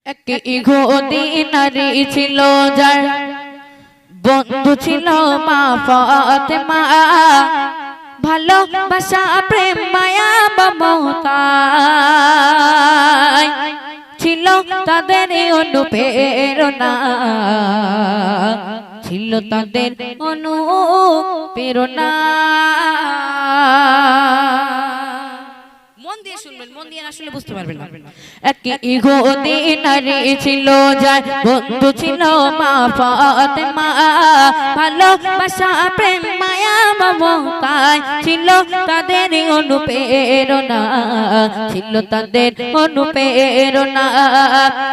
এক ইহুদি নারী ছিল যার বন্ধু ছিল মা ফাতেমা। ভালোবাসা প্রেম মায়া মমতা ছিল তাদের অনুপ্রেরণা, ছিল তাদের অনুপ্রেরণা। মন দিয়ে শুনবেন, মন দিয়ে না শুনলে বুঝতে পারবেন না। এক ইহুদি নারী ছিল যার বন্ধু ছিল মা ফাতেমা। ভালোবাসা প্রেম মায়া মমতায় ছিল তাদের অনুপ্রেরণা, ছিল তাদের অনুপ্রেরণা।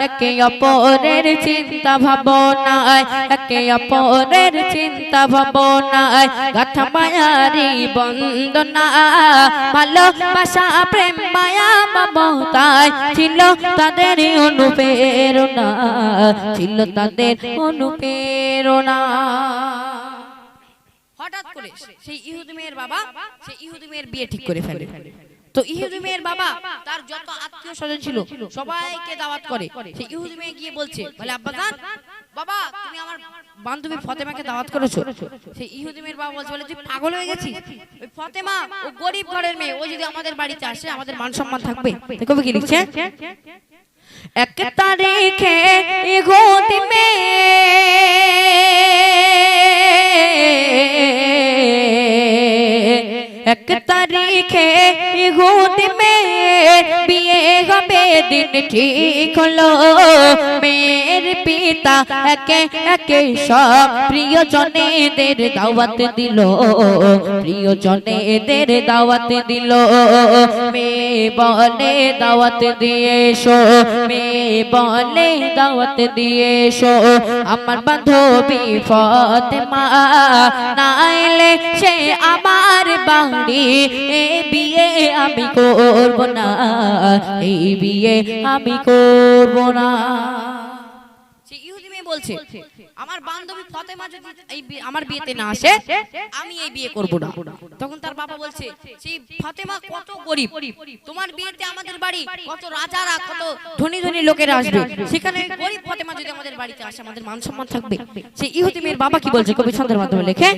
একে অপরের চিন্তা ভাবনায়, একে অপরের চিন্তা ভাবনায় গাথা মায়ারি বন্দনা। ভালোবাসা প্রেম মায়া মমতায় ছিল তাদের অনুপ্রেরণা, ছিল তাদের অনুপ্রেরণা। হঠাৎ করে সেই ইহুদি মেয়ের বাবা সেই ইহুদি মেয়ের বিয়ে ঠিক করে ফেলে। তো ইহুদি মেয়ের বাবা তার যত আত্মীয় স্বজন ছিল সবাইকে দাওয়াত করে। সেই ইহুদি মেয়ে গিয়ে বলছে, বলে আব্বাজান, বাবা তুমি আমার বান্ধবী ফতেমাকে দাওয়াত করেছো। সেই ইহুদি মেয়ের বাবা বলছে, বলে তুই পাগল হয়ে গেছিস? ওই ফতেমা ও গরিব ঘরের মেয়ে, ও যদি আমাদের বাড়িতে আসে আমাদের মান সম্মান থাকবে? কবি কি লিখছে, এক তারিখে ইহুদি মেয়ে এক তারিখে ইহুদি মেয়ের বিয়ে হবে দিন ঠিক হলো। মেয়ের পিতা একে একে সব প্রিয়জনেদের দাওয়াত দিল, প্রিয়জনেদের দাওয়াত দিল। মেয়ে বলে দাওয়াত দিয়ে এসো, মেয়ে বলে দাওয়াত দিয়ে এসো আমার বান্ধবী ফতেমা, নাইলে সে আমার বাড়ি এই বিয়ে আমি করব না, এই বিয়ে আমি করব না। ইহুদি মেয়ে বলছে, আমার বান্ধবী ফতেমা যদি আমার বিয়েতে না আসে আমি এই বিয়ে করব না। তখন তার বাবা বলছে, সেই ফতেমা কত গরিব, তোমার বিয়েতে আমাদের বাড়ি কত রাজারা কত ধনী ধনী লোকেরা আসবে, সেখানে গরিব ফতেমা যদি আমাদের বাড়িতে আসে আমাদের মান সম্মান থাকবে? সেই ইহুদি মেয়ের বাবা কি বলছে কবি ছন্দের মাধ্যমে লেখে,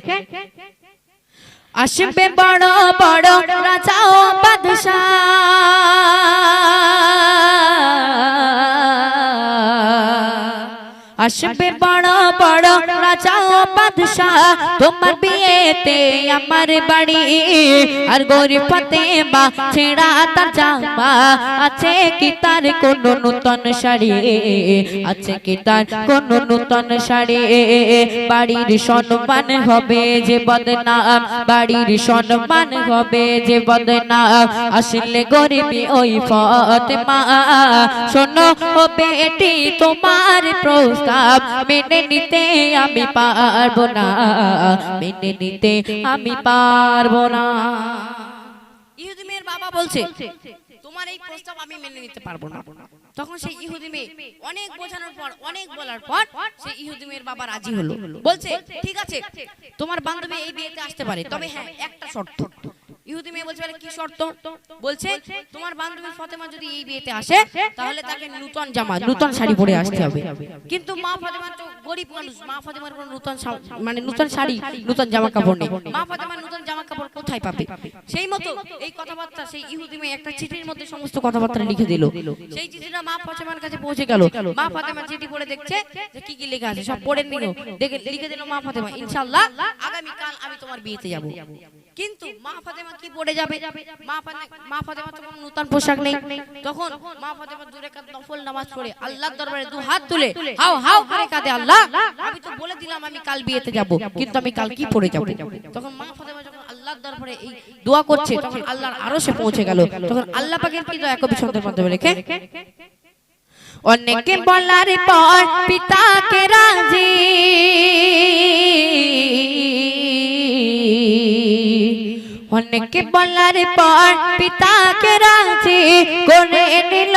আসবে বড় বড় রাজা ও বাদশা, আসবে বড় বড় রাজা ও বাদশা তোমার বিয়েতে আমার বাড়ি। আর গরিব ফতেমা ছেঁড়া তার জামা, আছে কি তার কোন নূতন শাড়ি, আছে কি তার কোন নূতন শাড়ি? বাড়ির সম্মান হবে যে বদনাম, বাড়ির সম্মান হবে যে বদনাম। আসলে গরিবী ওই ফতেমা, শোনো ও বেটি তোমার প্রস্তাব মেনে নিতে আমি পারবো না, মেনে নিতে আমি পারবো না। ইহুদি মেয়ের বাবা বলছে, তোমার এই প্রস্তাব আমি মেনে নিতে পারবো না। তখন সেই ইহুদি মেয়ে অনেক বোঝানোর পর, অনেক বলার পর সেই ইহুদি মেয়ের বাবা রাজি হলো। বলছে, ঠিক আছে তোমার বান্ধবী এই বিয়েতে আসতে পারে, তবে হ্যাঁ একটা শর্ত। ইহুদি মেয়ে বলছে, কি শর্ত? বলছে, তোমার বান্ধবী ফতেমা যদি এই বিয়েতে আসে তাহলে তাকে নূতন জামা নূতন শাড়ি পরে আসতে হবে। কিন্তু মা ফতেমা তো গরিব মানুষ, মা ফতেমার কোনো নূতন মানে নূতন শাড়ি নূতন জামা কাপড় নেই, মা ফতেমার নূতন জামা কাপড় কোথায় পাবে? সেই মতো এই কথাবার্তা সেই ইহুদি মেয়ে একটা চিঠির মধ্যে সমস্ত কথাবার্তা লিখে দিল। সেই চিঠিটা মা ফতেমার কাছে পৌঁছে গেল। মা ফতেমা চিঠি পড়ে দেখছে যে কি কি লেখা আছে, সব পড়ে নিল, দেখে লিখে দিল মা ফতেমা, ইনশাআল্লাহ আগামী কাল আমি তোমার বিয়েতে যাব। কিন্তু মা ফাতেমা কি পড়ে যাবে? মা ফাতেমা তো কোনো নতুন পোশাক নেই। তখন মা ফাতেমা দুই রাকাত নফল নামাজ পড়ে আল্লাহর দরবারে দু হাত তুলে হাও হাও করে কাঁদে, আল্লাহ আমি তো বলে দিলাম আমি কাল বিয়েতে যাব, কিন্তু আমি কাল কি পড়ে যাব? তখন মা ফাতেমা যখন আল্লাহর দরবারে এই দোয়া করছে তখন আল্লাহর আরশে পৌঁছে গেল। তখন আল্লাহ পাকের কি দয়া কবি ছন্দের মাধ্যমে লেখে, অনেকে বলার পর পিতাকে রাজি, অনেকে বলার পর পিতাকে রাজি করে নিল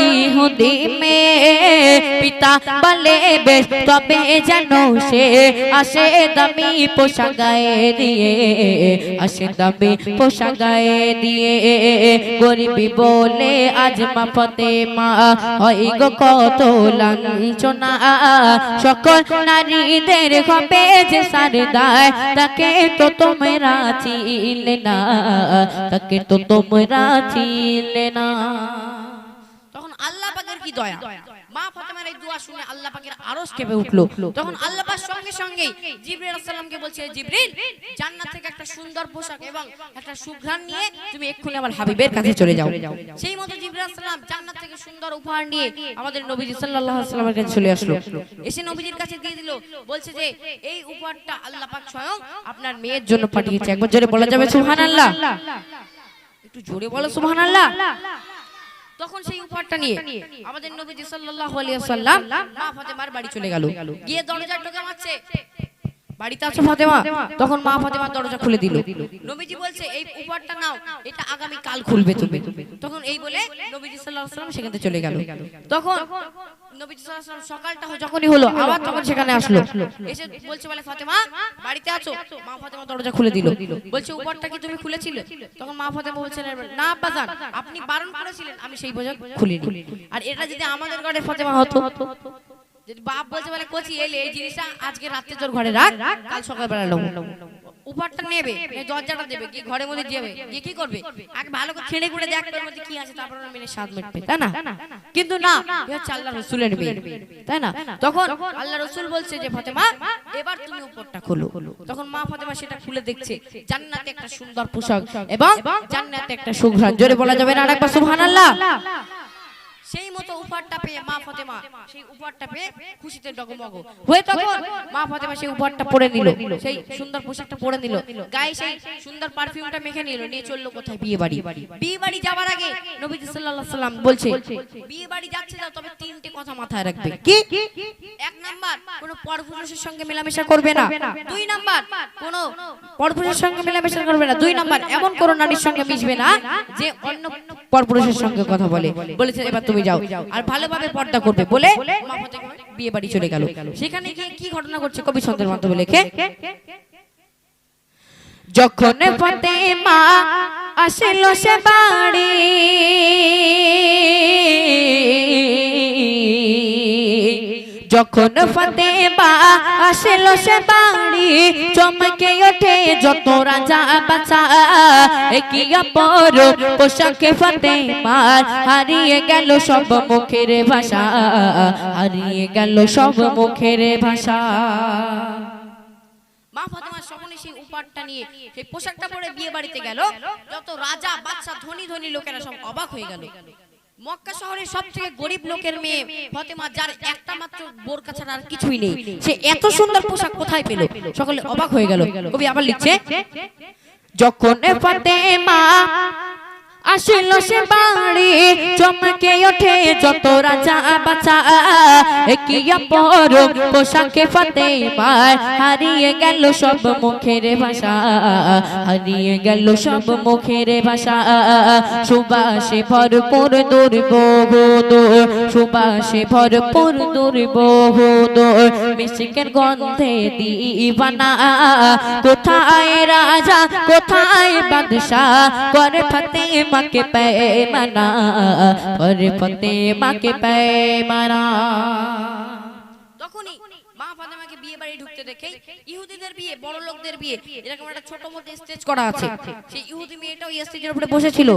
ইহুদি মেয়ে। পিতা বলে বেশ তবে যেন সে আসে দামি পোশাক গায়ে দিয়ে, আসে দামি পোশাক গায়ে দিয়ে। গরিবি বলে আজ মা ফাতেমা হয় গো কত লাঞ্ছনা, সকল নারীদের হবে যে সারদায় তাকে তো তোমরা চিনলে না, তাকে তো তোমরা চিনলে না। তখন আল্লাহ পাকের কি দয়া, মা ফাতেমার এই দোয়া শুনে আল্লাহ পাকের আরশ কেঁপে উঠলো। তখন আল্লাহ পাক সঙ্গে সঙ্গে জিবরিল আলাইহিস সালামকে বলছে, জিবরিল জান্নাত থেকে একটা সুন্দর পোশাক এবং একটা সুঘ্রাণ নিয়ে তুমি এক্ষুনি আমার হাবিবের কাছে চলে যাও। সেই মতো জিবরিল আলাইহিস সালাম জান্নাত থেকে সুন্দর উপহার নিয়ে আমাদের নবীজি সাল্লাল্লাহু আলাইহি ওয়াসাল্লামের কাছে চলে আসলো। এসে নবীজির কাছে দিয়ে দিল, বলছে যে এই উপহারটা আল্লাহ পাক স্বয়ং আপনার মেয়ের জন্য পাঠিয়েছে। একবার জোরে বলা যাবে সুবহানাল্লাহ? একটু জোরে বলো সুবহানাল্লাহ। তখন সেই উপহারটা নিয়ে আমাদের নবীজি সাল্লাল্লাহু আলাইহি ওয়াসাল্লাম মা ফাতেমার বাড়ি চলে গেল। গিয়ে দরজায় টোকা মারছে, বাড়িতে আছো ফাতেমা? তখন মা ফাতেমা দরজা খুলে দিল। নবীজি বলছে এই উপহারটা নাও, এটা আগামী কাল খুলবে তুমি। তখন এই বলে নবীজি সাল্লাল্লাহু আলাইহি ওয়াসাল্লাম সেখান থেকে চলে গেল। তখন নবীজি সাল্লাল্লাহু আলাইহি ওয়াসাল্লাম সকালটা যখনই হলো আবার তখন সেখানে আসলো, এসে বলছে বলে ফাতেমা বাড়িতে আছো? মা ফাতেমা দরজা খুলে দিল। বলছে উপহারটা কি তুমি খুলেছিলে? তখন মা ফাতেমা বলছেন না বাজান, আপনি বারণ করেছিলেন, আমি সেই বোঝা খুলিনি। আর এটা যদি আমাদের ঘরের ফাতেমা হতো, যদি বাপ বলছে বলে কোচি এলে এই জিনিসটা আজকে রাতে তোর ঘরে রাখ, কাল সকালবেলা নেবো, উপহারটা নেবে, দরজাটা দেবে, গিয়ে ঘরের মধ্যে যাবে, গিয়ে কি করবে আগে ভালো করে ছেড়ে গুড়ে দেখবে এর মধ্যে কি আছে, তারপর মেনে স্বাদ মিটবে, তাই না? কিন্তু না, এ হচ্ছে আল্লাহ রাসূলের বিয়ে, তাই না? তখন আল্লাহ রাসূল বলছে যে ফাতেমা এবার তুমি উপহারটা খোলো। তখন মা ফাতেমা সেটা খুলে দেখছে, জান্নাতে একটা সুন্দর পোশাক এবং জান্নাতে একটা সুঘ্রাণ। জোরে বলা যাবে না আরেকবার সুবহানাল্লাহ? সেই মতো উপহারটা পেয়ে মা ফাতেমা সেই উপহারটা পেয়ে খুশিতে ডগমগ হয়ে তখন মা ফাতেমা সেই উপহারটা পরে নিল, সেই সুন্দর পোশাকটা পরে নিল, গায়ে সেই সুন্দর পারফিউমটা মেখে নিল, নিয়ে চললো কোথায়? বিয়ে বাড়ি। বিয়ে বাড়ি যাওয়ার আগে নবীজি সাল্লাল্লাহু আলাইহি ওয়াসাল্লাম বলছে বিয়ে বাড়ি যাচ্ছে যাও, তবে তিনটে কথা মাথায় রাখবে। কি? এক নাম্বার, কোনো পরপুরুষের সঙ্গে মেলামেশা করবে না। দুই নাম্বার, কোনো পরপুরুষের সঙ্গে মেলামেশা করবে না। দুই নাম্বার, এমন কোনো নারীর সঙ্গে মিশবে না যে অন্য পরপুরুষের সঙ্গে কথা বলে। বলেছে এবার তুমি যাও আর ভালোভাবে পর্দা করবে বলে মা ফাতেমা বিয়ে বাড়ি চলে গেল। সেখানে গিয়ে কি ঘটনা ঘটছে কবি ছন্দের মাধ্যমে লেখে, যখন ফাতেমা আসলো সে বাড়ি, যখন ফাতেমা আসলো সে বাড়ি, চমকে ওঠে যত রাজা বাদশা, কি অপরূপ পোশাকে ফাতেমার, হারিয়ে গেল সব মুখের ভাষা, হারিয়ে গেল সব মুখের ভাষা। মা ফাতেমা সকলে সেই উপহারটা নিয়ে সেই পোশাকটা পরে বিয়ে বাড়িতে গেল। যত রাজা বাদশা ধনী ধনী লোকেরা সব অবাক হয়ে গেল। মক্কা শহরের সবথেকে গরিব লোকের মেয়ে ফাতেমা, যার একটা মাত্র বোরকা ছাড়া আর কিছুই নেই, সে এত সুন্দর পোশাক কোথায় পেল? সকলে অবাক হয়ে গেল। কবি আবার লিখছে, যখন ফাতেমা আসলো সে বাড়ি, চমকে ওঠে যত রাজা বাদশা, কি অপরূপ পোশাকে ফাতেমার, হারিয়ে গেল সব মুখের ভাষা, হারিয়ে গেল সব মুখের ভাষা। সুবাসে ভরপুর দুর্বোধ, সুবাসে ভরপুর দুর্বোধ, মিষ্টির গন্ধে দিবানা, কোথায় রাজা কোথায় বাদশা, করে ফাতেমা মাকে पैमाना, और ফাতেমা কে पैमाना। তখনই মা ফাতেমাকে বিয়ে বাড়ি ঢুকতে দেখে ইহুদিদের বিয়ে, বড় লোকদের বিয়ে, এরকম একটা ছোট মতো স্টেজ করা আছে, সেই ইহুদি মেয়েটাও এই স্টেজের উপরে বসেছিল।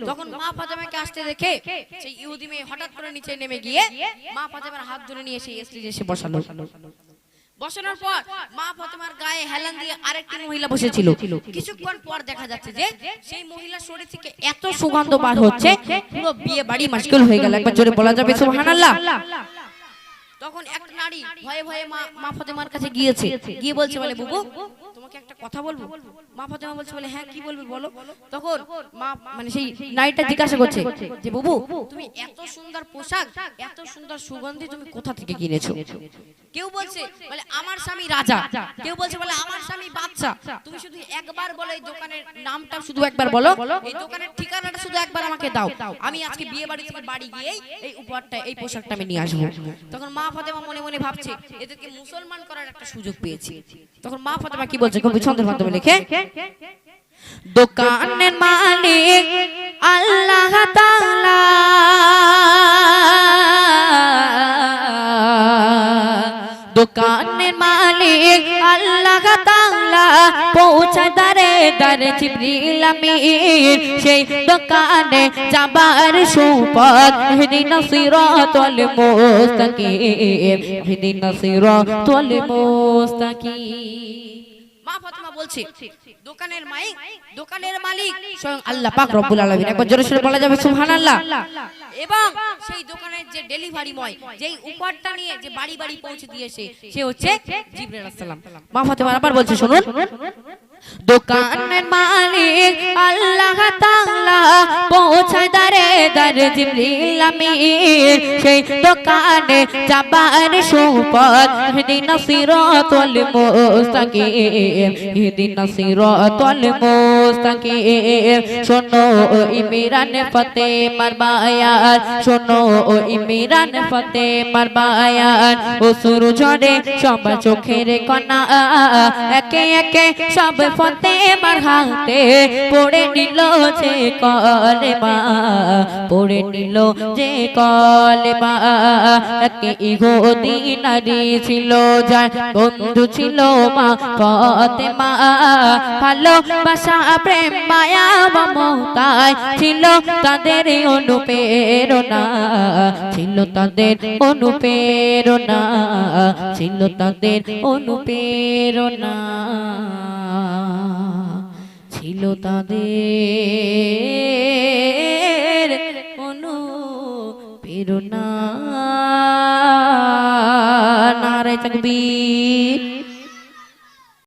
তখন মা ফাতেমাকে আসতে দেখে সেই ইহুদি মেয়ে হঠাৎ করে নিচে নেমে গিয়ে মা ফাতেমার হাত ধরে নিয়ে সেই স্টেজে এসে বসালো। বসানোর পর মা ফাতেমার গায়ে হেলান দিয়ে আরেকটি মহিলা বসেছিল। কিছুক্ষণ পর দেখা যাচ্ছে যে সেই মহিলার শরীর থেকে এত সুগন্ধ বার হচ্ছে, পুরো বিয়ে বাড়ি মাশগুল হয়ে গেল। একবার জোরে বলা যাবে সুবহানাল্লাহ? তখন একটা নারী ভয়ে ভয়ে মা ফাতেমার কাছে গিয়েছে, গিয়ে বলছে বলে বুবু তোমাকে একটা কথা বলবো। মা ফাতেমা বলছে বলে হ্যাঁ কি বলবি বলো। তখন মা মানে সেই নারীটা জিজ্ঞাসা করছে যে বাবু তুমি এত সুন্দর পোশাক এত সুন্দর সুগন্ধি তুমি কোথা থেকে কিনেছো? কেউ বলছে বলে আমার স্বামী রাজা, কেউ বলছে বলে আমার স্বামী বাদশা। তুমি শুধু একবার বলো এই দোকানের নামটা শুধু একবার বলো, এই দোকানের ঠিকানাটা শুধু একবার আমাকে দাও, আমি আজকে বিয়ে বাড়ি থেকে বাড়ি গিয়ে এই উপহারটা এই পোশাকটা আমি নিয়ে আসবো। তখন মা ফাতেমা মনে মনে ভাবছে এদেরকে মুসলমান করার একটা সুযোগ পেয়েছি। তখন মা ফাতেমা কি বলছে কবি ছন্দের মাধ্যমে লিখে, দোকানের মালিক আল্লাহ তাআলা, দোকানের মালিক আল্লাহ তাআলা পৌঁছায় দারে দারে জিবরিল আমিন সেই দোকানে যাবার সুপথ ইহদিনাস সিরাতাল মুস্তাকিম ইহদিনাস সিরাতাল মুস্তাকিম। মা ফাতেমা বলছে দোকানের মালিক স্বয়ং আল্লাহ পাক রব্বুল আলামিন, একবার জোরে সোরে বলা যাবে সুবহানাল্লাহ। এবং সেই দোকানের যে ডেলিভারি বয় যেই উপহারটা নিয়ে যে বাড়ি বাড়ি পৌঁছে দিয়েছে সে হচ্ছে জিবরাইল আলাইহিস সালাম। মা ফাতেমা আবার বলছে শুনুন, দোকানের মালিক আল্লাহ তাআলা পৌঁছায় দারে দারে জিবরিল আমিন সেই দোকানে যাবার সুপথ ইহদিনাস সিরাতাল মুস্তাকিম ইহদিনাস সিরাতাল মুস্তাকিম। শোনো ইমরান ফাতেমার বায়াত, শোনো ইমরান ফাতেমার বায়াত, অশ্রু ঝরে সব চোখের কণা একে একে সব ফাতেমার হাতে পড়ে নিল যে কলেমা, পড়ে নিল যে কলেমা। একে ইহুদি নারী ছিল যার বন্ধু ছিল মা ফাতেমা, ভালোবাসা প্রেম মায়া মমতায় ছিল তাদের অনুপ্রেরণা, ছিল তাদের অনুপ্রেরণা, ছিল তাদের অনুপ্রেরণা, ছিল তাদের